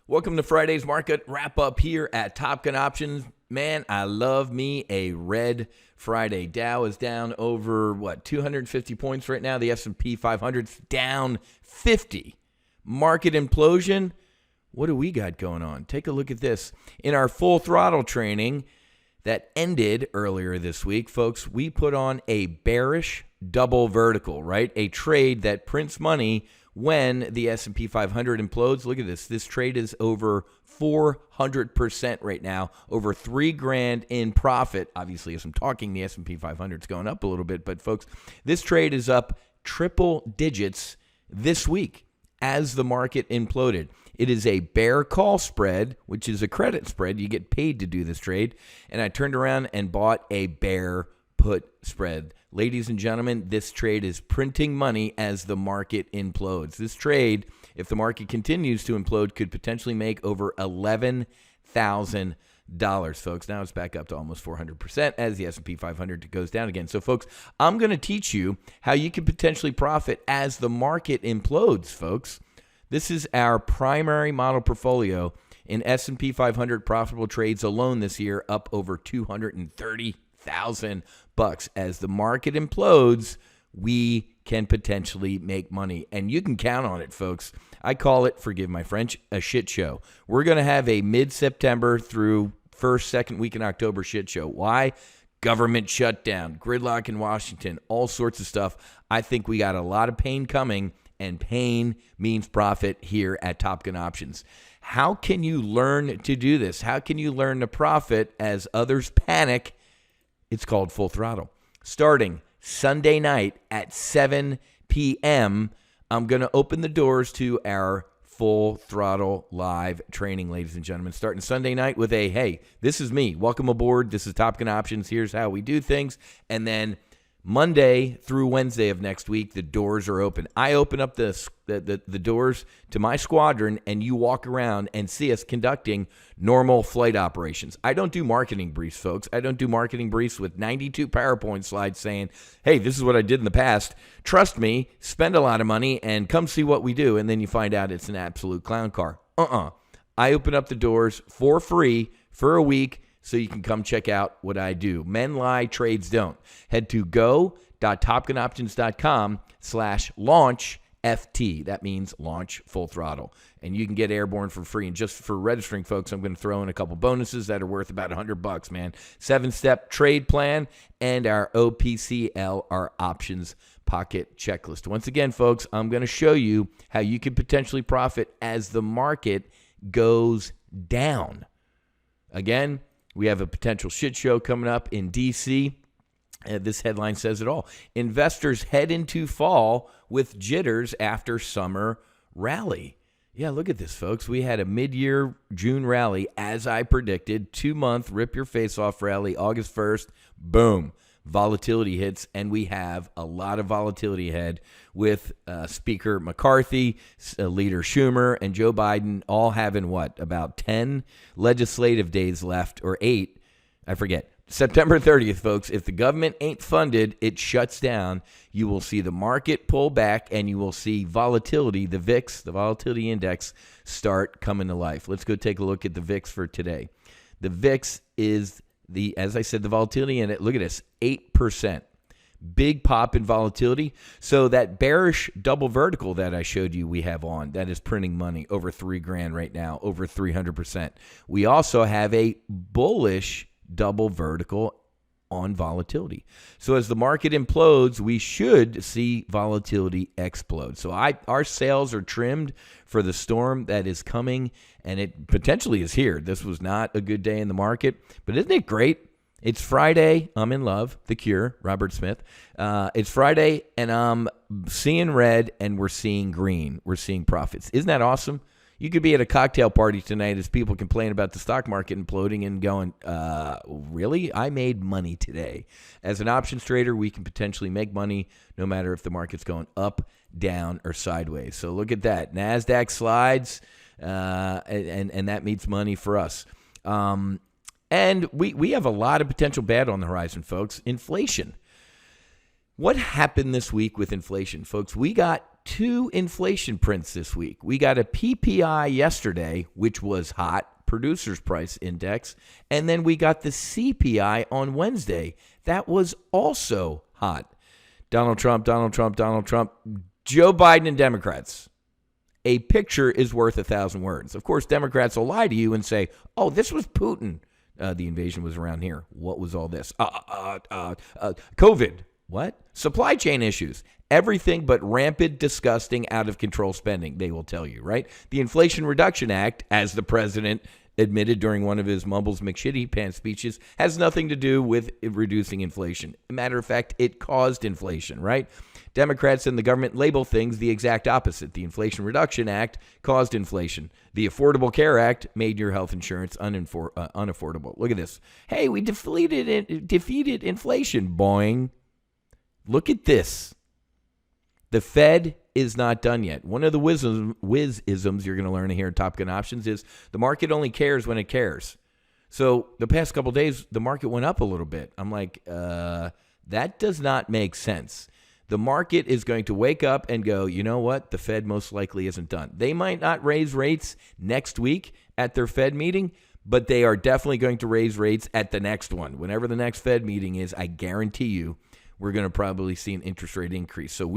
Welcome to Friday's market wrap up here at Top Gun Options. Man, I love me a red Friday. Dow is down over 250 points right now. The S&P 500's down 50. Market implosion. What do we got going on? Take a look at this. In our full throttle training that ended earlier this week, folks, we put on a bearish double vertical, right? A trade that prints money when the S&P 500 implodes. Look at this. This trade is over 400% right now, over $3,000 in profit. Obviously, as I'm talking, the S&P 500 is going up a little bit, but folks, this trade is up triple digits this week as the market imploded. It is a bear call spread, which is a credit spread. You get paid to do this trade. And I turned around and bought a bear put spread. Ladies and gentlemen, this trade is printing money as the market implodes. This trade, if the market continues to implode, could potentially make over $11,000, folks. Now it's back up to almost 400% as the S&P 500 goes down again. So, folks, I'm going to teach you how you can potentially profit as the market implodes, folks. This is our primary model portfolio in S&P 500 profitable trades alone this year, up over $230,000. As the market implodes, we can potentially make money, and you can count on it, folks. I call it, forgive my French, a shit show. We're going to have a mid-September through first, second week in October shit show. Why? Government shutdown, gridlock in Washington, all sorts of stuff. I think we got a lot of pain coming, and pain means profit here at Top Gun Options. How can you learn to do this? How can you learn to profit as others panic? It's called Full Throttle. Starting Sunday night at 7 p.m., I'm going to open the doors to our Full Throttle live training, ladies and gentlemen. Starting Sunday night with a, hey, this is me. Welcome aboard. This is Top Gun Options. Here's how we do things. And then Monday through Wednesday of next week, the doors are open. I open up the doors to my squadron, and you walk around and see us conducting normal flight operations. I don't do marketing briefs, folks. I don't do marketing briefs with 92 PowerPoint slides saying, hey, this is what I did in the past. Trust me, spend a lot of money, and come see what we do. And then you find out it's an absolute clown car. I open up the doors for free for a week, so you can come check out what I do. Men lie, trades don't. Head to go.topgunoptions.com/launch FT. That means launch full throttle. And you can get airborne for free. And just for registering, folks, I'm going to throw in a couple bonuses that are worth about $100, man. 7-step trade plan and our OPCL, our options pocket checklist. Once again, folks, I'm going to show you how you can potentially profit as the market goes down. Again, we have a potential shit show coming up in D.C. This headline says it all. Investors head into fall with jitters after summer rally. Yeah, look at this, folks. We had a mid-year June rally, as I predicted. 2-month rip-your-face-off rally, August 1st. Boom. Volatility hits, and we have a lot of volatility ahead with Speaker McCarthy, Leader Schumer, and Joe Biden all having, about 10 legislative days left, or 8, I forget. September 30th, folks, if the government ain't funded, it shuts down. You will see the market pull back, and you will see volatility, the VIX, the volatility index, start coming to life. Let's go take a look at the VIX for today. The VIX is as I said, the volatility in it, look at this, 8%. Big pop in volatility. So that bearish double vertical that I showed you we have on, that is printing money over $3,000 right now, over 300%. We also have a bullish double vertical on volatility. So as the market implodes, we should see volatility explode. So our sails are trimmed for the storm that is coming, and it potentially is here. This was not a good day in the market, but isn't it great? It's Friday. I'm in love. The Cure, Robert Smith. It's Friday, and I'm seeing red, and we're seeing green. We're seeing profits. Isn't that awesome? You could be at a cocktail party tonight as people complain about the stock market imploding and going, really? I made money today. As an options trader, we can potentially make money no matter if the market's going up, down, or sideways. So look at that. NASDAQ slides, and that means money for us. And we have a lot of potential bad on the horizon, folks. Inflation. What happened this week with inflation, folks? We got two inflation prints this week. We got a PPI yesterday, which was hot, Producers Price Index, and then we got the CPI on Wednesday. That was also hot. Donald Trump, Joe Biden and Democrats. A picture is worth 1,000 words. Of course, Democrats will lie to you and say, oh, this was Putin. The invasion was around here. What was all this? COVID. What? Supply chain issues. Everything but rampant, disgusting, out of control spending, they will tell you, right? The Inflation Reduction Act, as the president admitted during one of his Mumbles McShitty Pants speeches, has nothing to do with reducing inflation. Matter of fact, it caused inflation, right? Democrats and the government label things the exact opposite. The Inflation Reduction Act caused inflation. The Affordable Care Act made your health insurance unaffordable. Look at this. Hey, we defeated inflation. Boing. Look at this. The Fed is not done yet. One of the whiz-isms you're going to learn here at Top Gun Options is the market only cares when it cares. So the past couple of days, the market went up a little bit. I'm like, that does not make sense. The market is going to wake up and go, you know what? The Fed most likely isn't done. They might not raise rates next week at their Fed meeting, but they are definitely going to raise rates at the next one. Whenever the next Fed meeting is, I guarantee you, we're going to probably see an interest rate increase. So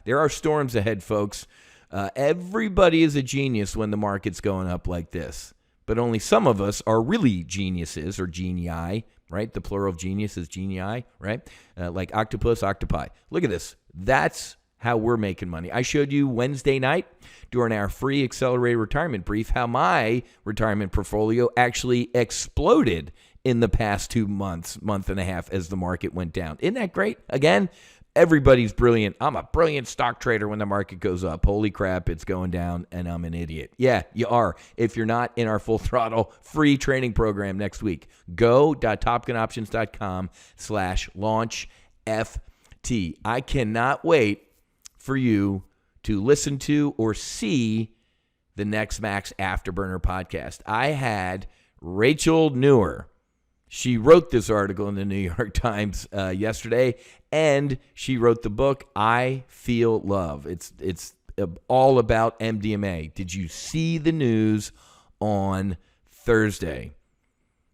there are storms ahead, folks. Everybody is a genius when the market's going up like this, but only some of us are really geniuses or genii, right? The plural of genius is genii, right? Like octopus, octopi. Look at this. That's how we're making money. I showed you Wednesday night during our free accelerated retirement brief how my retirement portfolio actually exploded in the past 2 months, month and a half, as the market went down. Isn't that great? Again, everybody's brilliant. I'm a brilliant stock trader when the market goes up. Holy crap, it's going down, and I'm an idiot. Yeah, you are. If you're not in our Full Throttle free training program next week, go.topgunoptions.com/launchft. I cannot wait for you to listen to or see the Next Max Afterburner podcast. I had Rachel Newer. She wrote this article in the New York Times yesterday, and she wrote the book, I Feel Love. It's all about MDMA. Did you see the news on Thursday?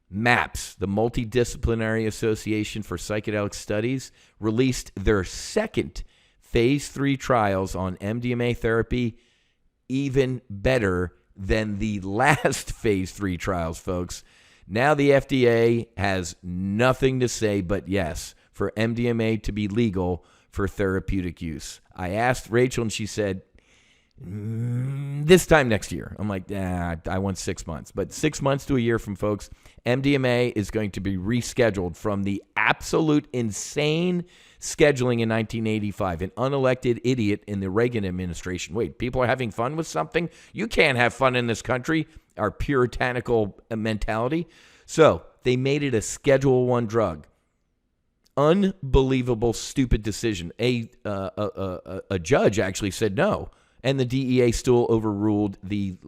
MAPS, the Multidisciplinary Association for Psychedelic Studies, released their second phase 3 trials on MDMA therapy, even better than the last phase 3 trials, folks. Now the FDA has nothing to say but yes for MDMA to be legal for therapeutic use. I asked Rachel, and she said, this time next year. I'm like, I want 6 months. But 6 months to a year from folks, MDMA is going to be rescheduled from the absolute insane scheduling in 1985. An unelected idiot in the Reagan administration. Wait, people are having fun with something? You can't have fun in this country. Our puritanical mentality. So they made it a Schedule I drug. Unbelievable, stupid decision. A judge actually said no, and the DEA still overruled the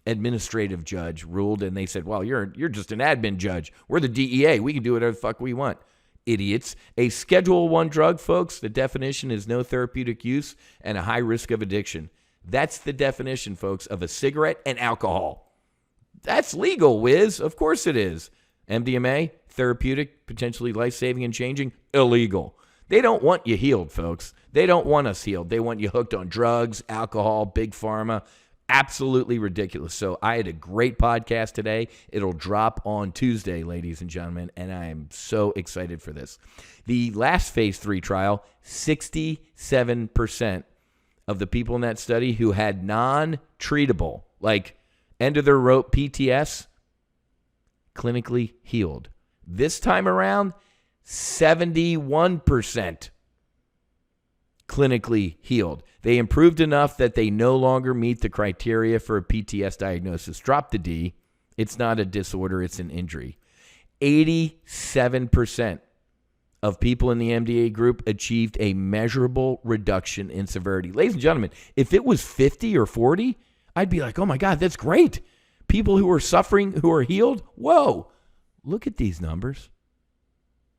administrative judge ruled, and they said, "Well, you're just an admin judge. We're the DEA. We can do whatever the fuck we want." Idiots. A Schedule I drug, folks. The definition is no therapeutic use and a high risk of addiction. That's the definition, folks, of a cigarette and alcohol. That's legal, Wiz. Of course it is. MDMA, therapeutic, potentially life-saving and changing, illegal. They don't want you healed, folks. They don't want us healed. They want you hooked on drugs, alcohol, big pharma. Absolutely ridiculous. So I had a great podcast today. It'll drop on Tuesday, ladies and gentlemen, and I am so excited for this. The last phase 3 trial, 67% of the people in that study who had non-treatable, like end of their rope PTS, clinically healed. This time around, 71% clinically healed. They improved enough that they no longer meet the criteria for a PTS diagnosis. Drop the D. It's not a disorder, it's an injury. 87% of people in the MDA group achieved a measurable reduction in severity. Ladies and gentlemen, if it was 50 or 40, I'd be like, oh my God, that's great. People who are suffering, who are healed, whoa, look at these numbers.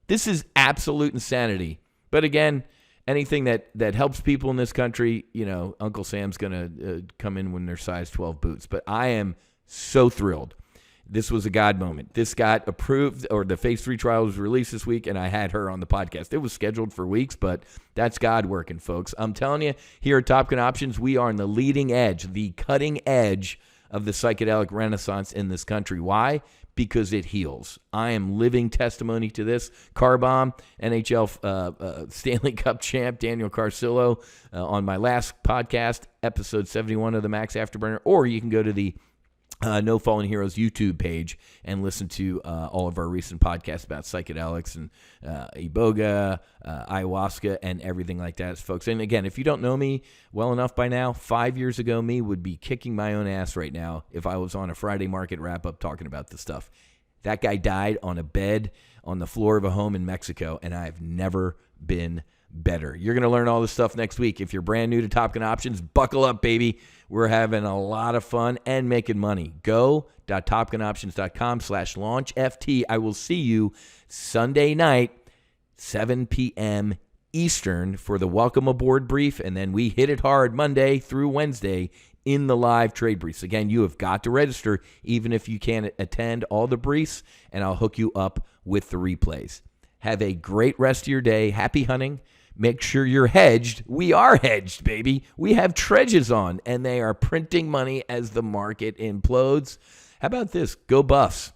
This is absolute insanity. But again, anything that helps people in this country, Uncle Sam's going to come in when they're size 12 boots. But I am so thrilled. This was a God moment. This got approved, or the phase 3 trial was released this week, and I had her on the podcast. It was scheduled for weeks, but that's God working, folks. I'm telling you, here at Top Gun Options, we are on the leading edge, the cutting edge of the psychedelic renaissance in this country. Why? Because it heals. I am living testimony to this. Car Bomb, NHL Stanley Cup champ Daniel Carcillo on my last podcast, episode 71 of the Max Afterburner, or you can go to the No Fallen Heroes YouTube page and listen to all of our recent podcasts about psychedelics and iboga, ayahuasca, and everything like that, folks. And again, if you don't know me well enough by now, 5 years ago, me would be kicking my own ass right now if I was on a Friday market wrap-up talking about this stuff. That guy died on a bed on the floor of a home in Mexico, and I've never been better. You're going to learn all this stuff next week. If you're brand new to Top Gun Options, buckle up, baby. We're having a lot of fun and making money. Go.topgunoptions.com/launchft. I will see you Sunday night, 7 p.m. Eastern for the welcome aboard brief, and then we hit it hard Monday through Wednesday in the live trade briefs. Again, you have got to register even if you can't attend all the briefs, and I'll hook you up with the replays. Have a great rest of your day. Happy hunting. Make sure you're hedged. We are hedged, baby. We have treads on, and they are printing money as the market implodes. How about this? Go Buffs.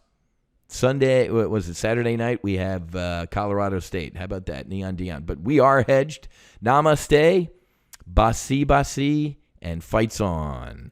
Saturday night? We have Colorado State. How about that? Neon Dion. But we are hedged. Namaste. Basi, and fights on.